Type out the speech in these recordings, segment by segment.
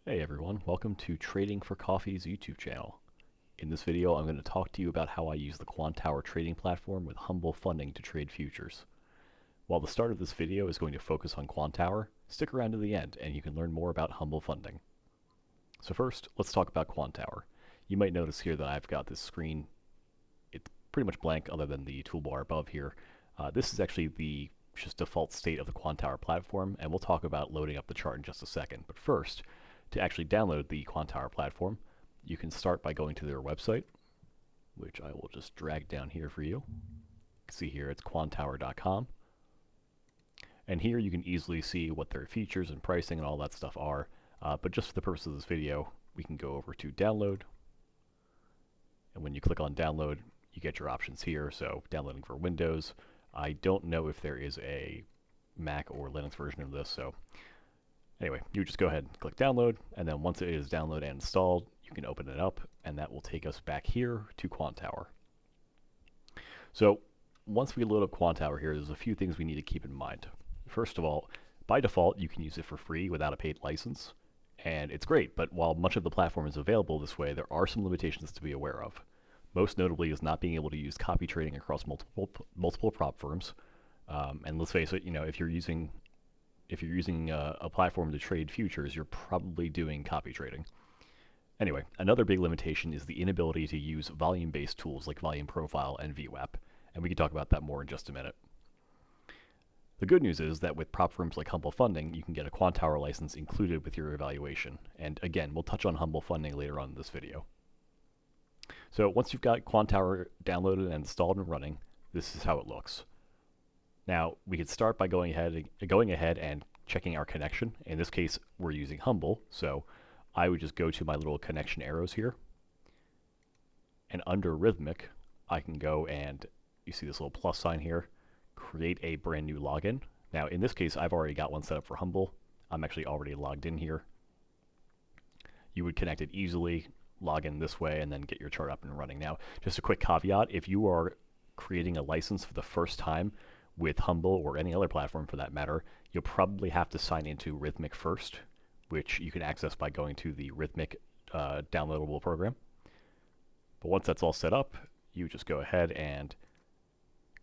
Hey everyone, welcome to Trading for Coffee's YouTube channel. In this video, I'm going to talk to you about how I use the Quantower trading platform with humble funding to trade futures. While the start of this video is going to focus on Quantower, stick around to the end and you can learn more about humble funding. So first, let's talk about Quantower. You might notice here that I've got this screen. It's pretty much blank other than the toolbar above here. This is actually the just default state of the Quantower platform, and we'll talk about loading up the chart in just a second. But first, to actually download the Quantower platform, you can start by going to their website, which I will just drag down here for you. You can see here it's quantower.com. And here you can easily see what their features and pricing and all that stuff are. But just for the purpose of this video, we can go over to download. And when you click on download, you get your options here. So downloading for Windows. I don't know if there is a Mac or Linux version of this, so anyway, you just go ahead and click download, and then once it is downloaded and installed, you can open it up, and that will take us back here to Quantower. So once we load up Quantower here, there's a few things we need to keep in mind. First of all, by default, you can use it for free without a paid license, and it's great, but while much of the platform is available this way, there are some limitations to be aware of. Most notably is not being able to use copy trading across multiple prop firms. And let's face it, if you're using a platform to trade futures, you're probably doing copy trading. Anyway, another big limitation is the inability to use volume-based tools like Volume Profile and VWAP, and we can talk about that more in just a minute. The good news is that with prop firms like Humble Funding, you can get a Quantower license included with your evaluation. And again, we'll touch on Humble Funding later on in this video. So once you've got Quantower downloaded and installed and running, this is how it looks. Now, we could start by going ahead and checking our connection. In this case, we're using Humble, so I would just go to my little connection arrows here. And under Rhythmic, I can go and, you see this little plus sign here, create a brand new login. Now, in this case, I've already got one set up for Humble. I'm actually already logged in here. You would connect it easily, log in this way, and then get your chart up and running. Now, just a quick caveat, if you are creating a license for the first time with Humble or any other platform for that matter, you'll probably have to sign into Rhythmic first, which you can access by going to the Rhythmic downloadable program. But once that's all set up, you just go ahead and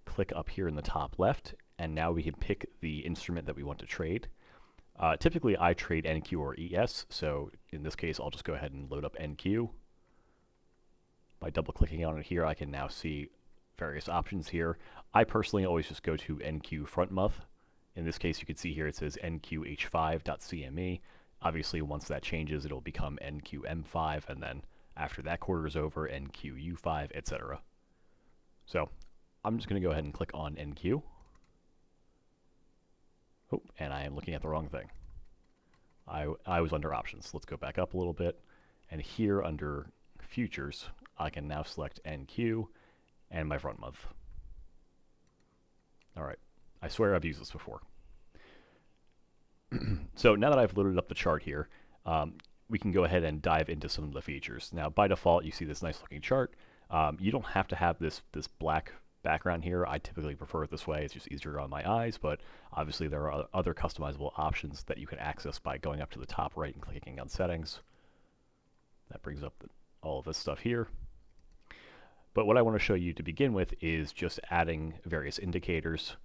click up here in the top left, and now we can pick the instrument that we want to trade. Typically, I trade NQ or ES, so in this case, I'll just go ahead and load up NQ. By double-clicking on it here, I can now see various options here. I personally always just go to NQ front month. In this case, you can see here it says NQH5.CME. Obviously, once that changes, it'll become NQM5, and then after that quarter is over, NQU5, etc. So I'm just going to go ahead and click on NQ. Oh, and I am looking at the wrong thing. I was under options. Let's go back up a little bit. And here under futures, I can now select NQ and my front month. All right. I swear I've used this before. So now that I've loaded up the chart here, we can go ahead and dive into some of the features. Now, by default, you see this nice looking chart. You don't have to have this black background here. I typically prefer it this way. It's just easier on my eyes, but obviously there are other customizable options that you can access by going up to the top right and clicking on settings. That brings up all of this stuff here. But what I want to show you to begin with is just adding various indicators.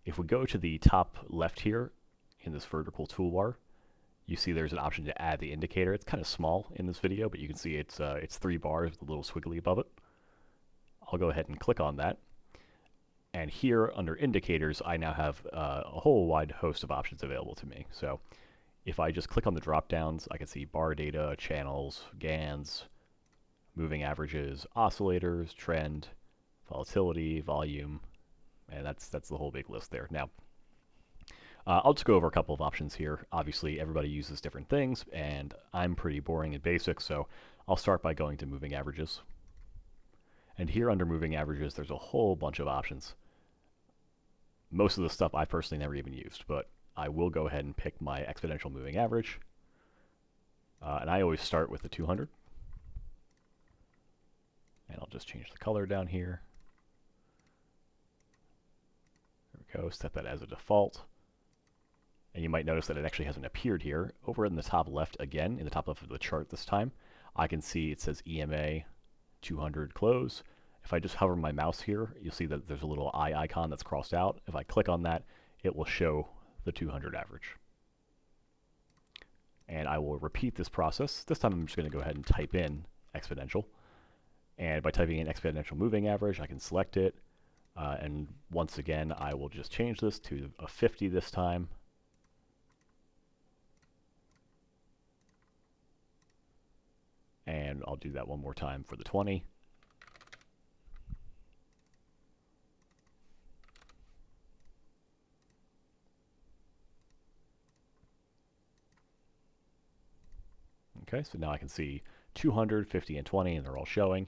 If we go to the top left here in this vertical toolbar, you see there's an option to add the indicator. It's kind of small in this video, but you can see it's 3 bars with a little squiggly above it. I'll go ahead and click on that. And here under indicators, I now have a whole wide host of options available to me. So if I just click on the drop downs, I can see bar data, channels, GANs, moving averages, oscillators, trend, volatility, volume, and that's the whole big list there. Now, I'll just go over a couple of options here. Obviously, everybody uses different things, and I'm pretty boring and basic, so I'll start by going to moving averages. And here under moving averages, there's a whole bunch of options. Most of the stuff I personally never even used, but I will go ahead and pick my exponential moving average. And I always start with the 200. And I'll just change the color down here. There we go, set that as a default. And you might notice that it actually hasn't appeared here. Over in the top left again, in the top left of the chart this time, I can see it says EMA 200 close. If I just hover my mouse here, you'll see that there's a little eye icon that's crossed out. If I click on that, it will show the 200 average. And I will repeat this process. This time I'm just going to go ahead and type in exponential. And by typing in exponential moving average, I can select it. And once again, I will just change this to a 50 this time. And I'll do that one more time for the 20. Okay, so now I can see 200, 50, and 20, and they're all showing.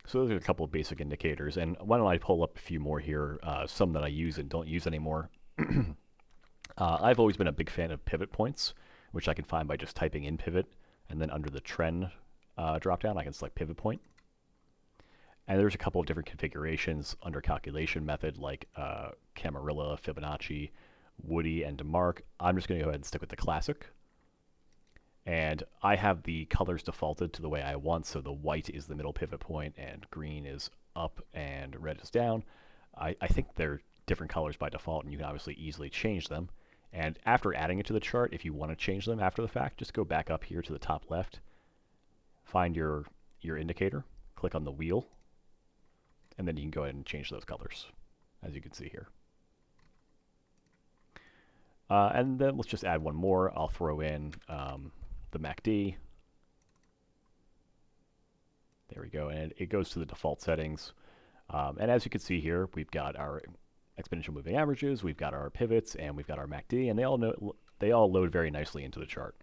So those are a couple of basic indicators. And why don't I pull up a few more here, some that I use and don't use anymore. I've always been a big fan of pivot points, which I can find by just typing in pivot, and then under the trend dropdown, I can select pivot point. And there's a couple of different configurations under calculation method, like Camarilla, Fibonacci, Woody, and DeMark. I'm just going to go ahead and stick with the classic. And I have the colors defaulted to the way I want, so the white is the middle pivot point, and green is up, and red is down. I think they're different colors by default, and you can obviously easily change them. And after adding it to the chart, if you want to change them after the fact, just go back up here to the top left, find your indicator, click on the wheel, and then you can go ahead and change those colors, as you can see here. And then let's just add one more. I'll throw in the MACD. There we go, and it goes to the default settings. And as you can see here, we've got our exponential moving averages, we've got our pivots, and we've got our MACD, and they all load very nicely into the chart.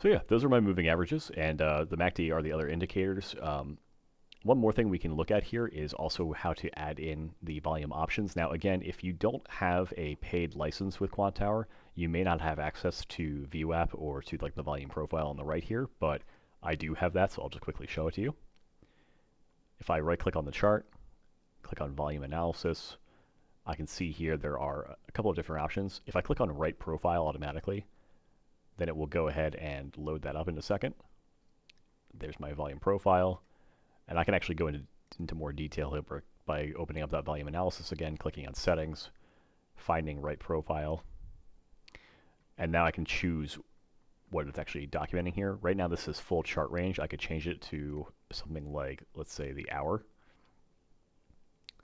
So yeah, those are my moving averages, and the MACD are the other indicators. One more thing we can look at here is also how to add in the volume options. Now again, if you don't have a paid license with Quantower, you may not have access to VWAP or to like the volume profile on the right here, but I do have that, so I'll just quickly show it to you. If I right click on the chart, click on volume analysis, I can see here there are a couple of different options. If I click on right profile automatically, then it will go ahead and load that up in a second. There's my volume profile. And I can actually go into more detail here by opening up that volume analysis again, clicking on settings, finding right profile. And now I can choose what it's actually documenting here. Right now this is full chart range. I could change it to something like, let's say, the hour.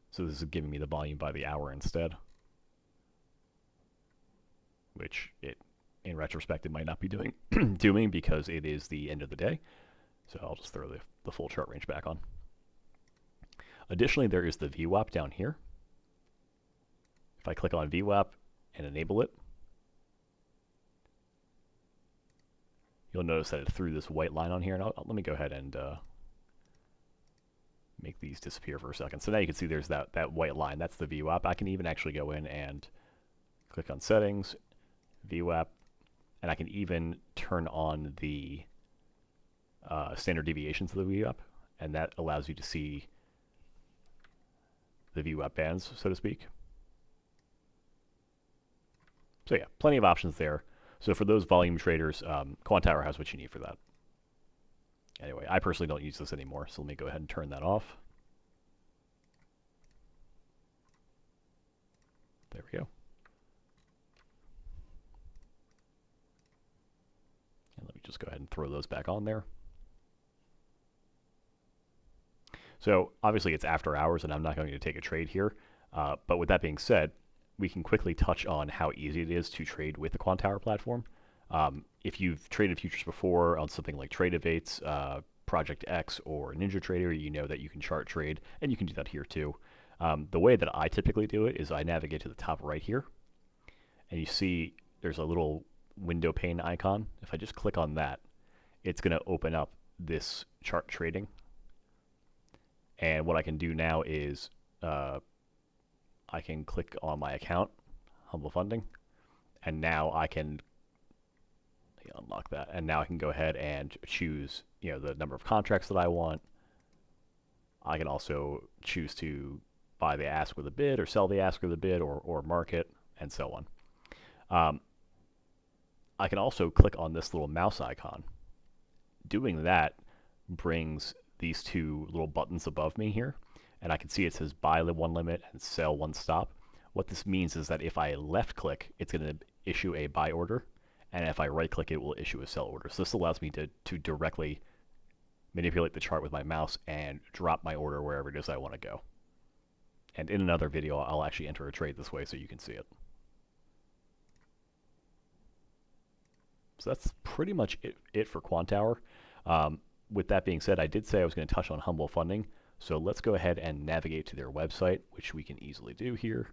So this is giving me the volume by the hour instead, which in retrospect it might not be doing because it is the end of the day. So I'll just throw the full chart range back on. Additionally, there is the VWAP down here. If I click on VWAP and enable it, you'll notice that it threw this white line on here. And let me go ahead and make these disappear for a second. So now you can see there's that white line. That's the VWAP. I can even actually go in and click on settings, VWAP, and I can even turn on the standard deviations of the VWAP, and that allows you to see the VWAP bands, so to speak. So yeah, plenty of options there. So for those volume traders, Quantower has what you need for that. Anyway, I personally don't use this anymore, so let me go ahead and turn that off. There we go. And let me just go ahead and throw those back on there. So obviously it's after hours and I'm not going to take a trade here. But with that being said, we can quickly touch on how easy it is to trade with the Quantower platform. If you've traded futures before on something like Tradeovates, Project X, or NinjaTrader, you know that you can chart trade, and you can do that here too. The way that I typically do it is I navigate to the top right here, and you see there's a little window pane icon. If I just click on that, it's going to open up this chart trading. And what I can do now is I can click on my account, Humble Funding, and now I can unlock that. And now I can go ahead and choose, the number of contracts that I want. I can also choose to buy the ask with a bid or sell the ask with a bid or market and so on. I can also click on this little mouse icon. Doing that brings these two little buttons above me here, and I can see it says buy one limit and sell one stop. What this means is that if I left click, it's going to issue a buy order, and if I right click, it will issue a sell order. So this allows me to directly manipulate the chart with my mouse and drop my order wherever it is I want to go. And in another video, I'll actually enter a trade this way so you can see it. So that's pretty much it for Quantower. With that being said, I did say I was going to touch on Humble Funding, so let's go ahead and navigate to their website, which we can easily do here.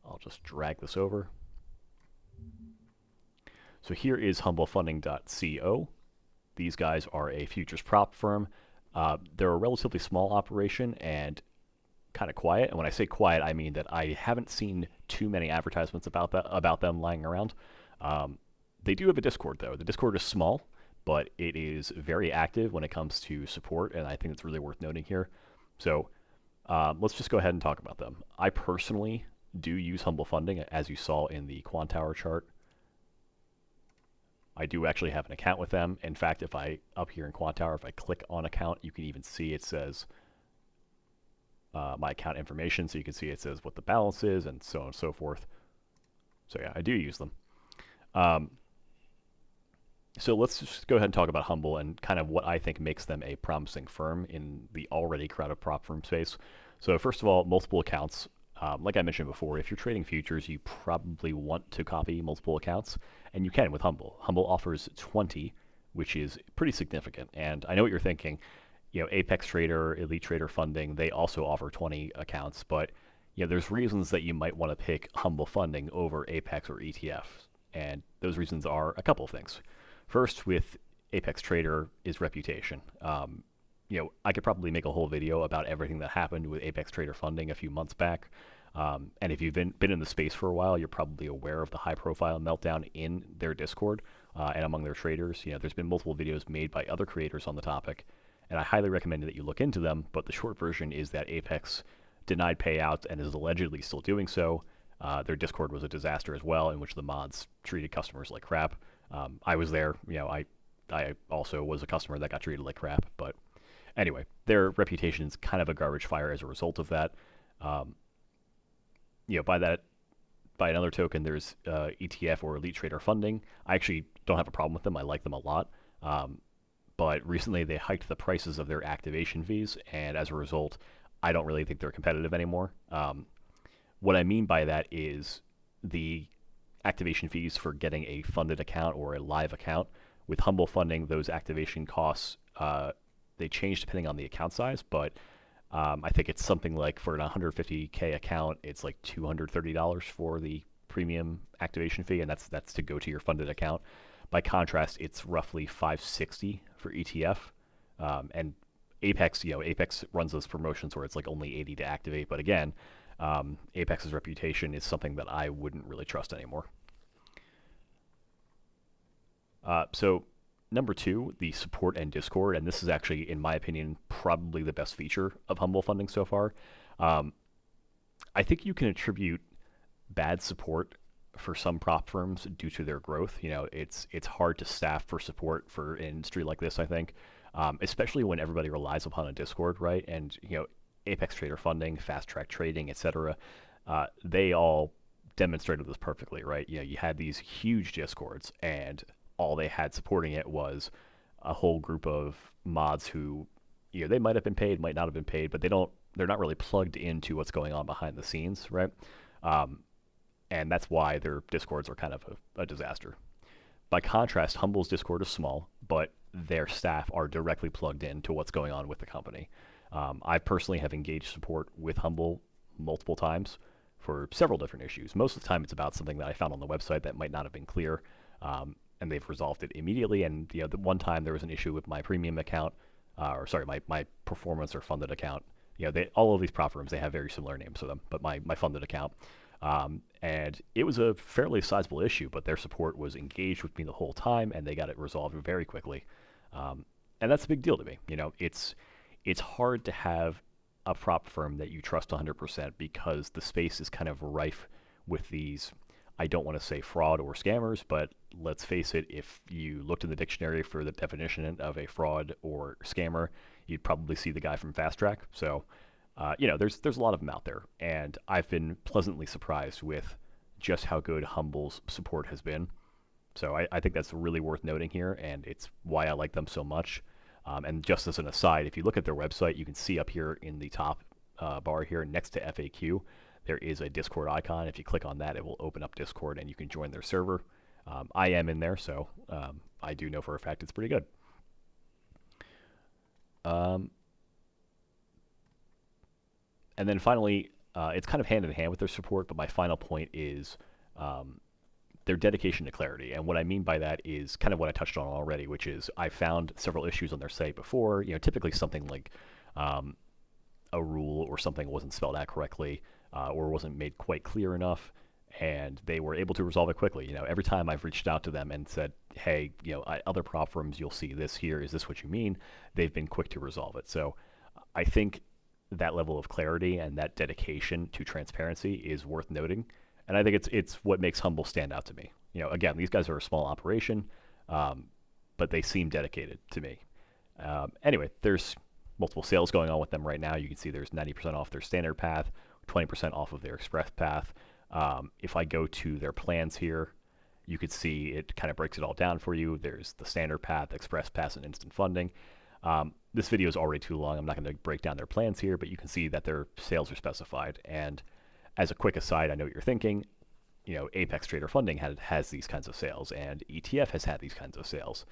I'll just drag this over. So here is humblefunding.co. These guys are a futures prop firm. They're a relatively small operation and kind of quiet. And when I say quiet, I mean that I haven't seen too many advertisements about them lying around. They do have a Discord, though. The Discord is small, but it is very active when it comes to support, and I think it's really worth noting here. So let's just go ahead and talk about them. I personally do use Humble Funding, as you saw in the Quantower chart. I do actually have an account with them. In fact, if I, up here in Quantower, if I click on account, you can even see it says my account information, so you can see it says what the balance is and so on and so forth. So yeah, I do use them. So let's just go ahead and talk about Humble and kind of what I think makes them a promising firm in the already crowded prop firm space. So first of all, multiple accounts. Like I mentioned before, if you're trading futures, you probably want to copy multiple accounts, and you can with Humble. Humble offers 20, which is pretty significant. And I know what you're thinking. You know, Apex Trader, Elite Trader Funding, they also offer 20 accounts, but you know, there's reasons that you might want to pick Humble Funding over Apex or ETF, and those reasons are a couple of things. First, with Apex Trader is reputation. You know, I could probably make a whole video about everything that happened with Apex Trader Funding a few months back. And if you've been in the space for a while, you're probably aware of the high-profile meltdown in their Discord and among their traders. You know, there's been multiple videos made by other creators on the topic, and I highly recommend that you look into them. But the short version is that Apex denied payouts and is allegedly still doing so. Their Discord was a disaster as well, in which the mods treated customers like crap. I was there. You know, I also was a customer that got treated like crap, but anyway, their reputation is kind of a garbage fire as a result of that. You know, by another token, there's ETF or Elite Trader Funding. I actually don't have a problem with them. I like them a lot. But recently they hiked the prices of their activation fees, and as a result, I don't really think they're competitive anymore. What I mean by that is the activation fees for getting a funded account or a live account. With Humble Funding, those activation costs, they change depending on the account size, but I think it's something like for an 150K account, it's like $230 for the premium activation fee, and that's to go to your funded account. By contrast, it's roughly $560 for ETF, and Apex, you know, Apex runs those promotions where it's like only $80 to activate, but again, Apex's reputation is something that I wouldn't really trust anymore. So number two, the support and Discord, and this is actually, in my opinion, probably the best feature of Humble Funding so far. I think you can attribute bad support for some prop firms due to their growth. You know, it's hard to staff for support for an industry like this, I think, especially when everybody relies upon a Discord, right? And, you know, Apex Trader Funding, Fast Track Trading, etc., they all demonstrated this perfectly, right? You know, you had these huge Discords, and all they had supporting it was a whole group of mods who, you know, they might have been paid, might not have been paid, but they're not really plugged into what's going on behind the scenes, right? And that's why their Discords are kind of a disaster. By contrast, Humble's Discord is small, but their staff are directly plugged into what's going on with the company. I personally have engaged support with Humble multiple times for several different issues. Most of the time it's about something that I found on the website that might not have been clear, and they've resolved it immediately. And you know, the one time there was an issue with my premium account, my performance or funded account. You know, all of these prop firms, they have very similar names to them, but my funded account. And it was a fairly sizable issue, but their support was engaged with me the whole time, and they got it resolved very quickly. And that's a big deal to me. You know, it's hard to have a prop firm that you trust 100% because the space is kind of rife with these, I don't want to say fraud or scammers, but let's face it, if you looked in the dictionary for the definition of a fraud or scammer, you'd probably see the guy from Fast Track. So, there's a lot of them out there, and I've been pleasantly surprised with just how good Humble's support has been. So I think that's really worth noting here, and it's why I like them so much. And just as an aside, if you look at their website, you can see up here in the top bar here next to FAQ, there is a Discord icon. If you click on that, it will open up Discord and you can join their server. I am in there, so I do know for a fact it's pretty good. And then finally, it's kind of hand in hand with their support, but my final point is their dedication to clarity. And what I mean by that is kind of what I touched on already, which is I found several issues on their site before, typically something like a rule or something wasn't spelled out correctly or wasn't made quite clear enough, and they were able to resolve it quickly. Every time I've reached out to them and said, hey, other prop firms, you'll see this here. Is this what you mean? They've been quick to resolve it. So I think that level of clarity and that dedication to transparency is worth noting. And I think it's what makes Humble stand out to me. Again, these guys are a small operation, but they seem dedicated to me. Anyway, there's multiple sales going on with them right now. You can see there's 90% off their standard path, 20% off of their express path. If I go to their plans here, you could see it kind of breaks it all down for you. There's the standard path, express pass, and instant funding. This video is already too long. I'm not going to break down their plans here, but you can see that their sales are specified. And as a quick aside, I know what you're thinking. Apex Trader Funding has these kinds of sales, and ETF has had these kinds of sales.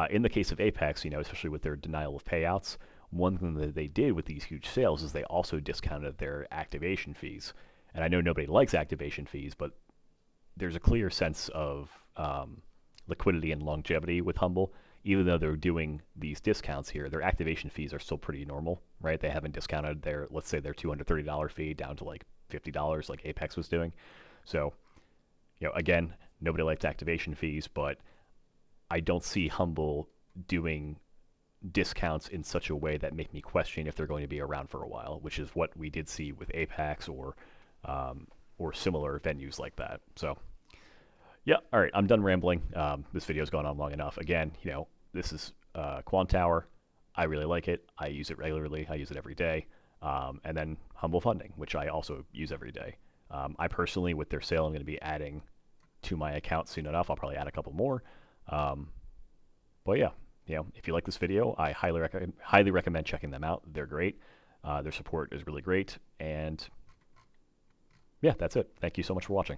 In the case of Apex, especially with their denial of payouts, one thing that they did with these huge sales is they also discounted their activation fees. And I know nobody likes activation fees, but there's a clear sense of liquidity and longevity with Humble. Even though they're doing these discounts here, their activation fees are still pretty normal, right? They haven't discounted their, let's say, their $230 fee down to like $50 like Apex was doing. So, again, nobody likes activation fees, but I don't see Humble doing discounts in such a way that make me question if they're going to be around for a while, which is what we did see with Apex or similar venues like that. So, yeah, all right, I'm done rambling. This video's gone on long enough. Again, this is Quantower. I really like it. I use it regularly. I use it every day. And then Humble Funding, which I also use every day. I personally, with their sale, I'm going to be adding to my account soon enough. I'll probably add a couple more. But yeah, if you like this video, I highly recommend checking them out. They're great. Their support is really great. And yeah, that's it. Thank you so much for watching.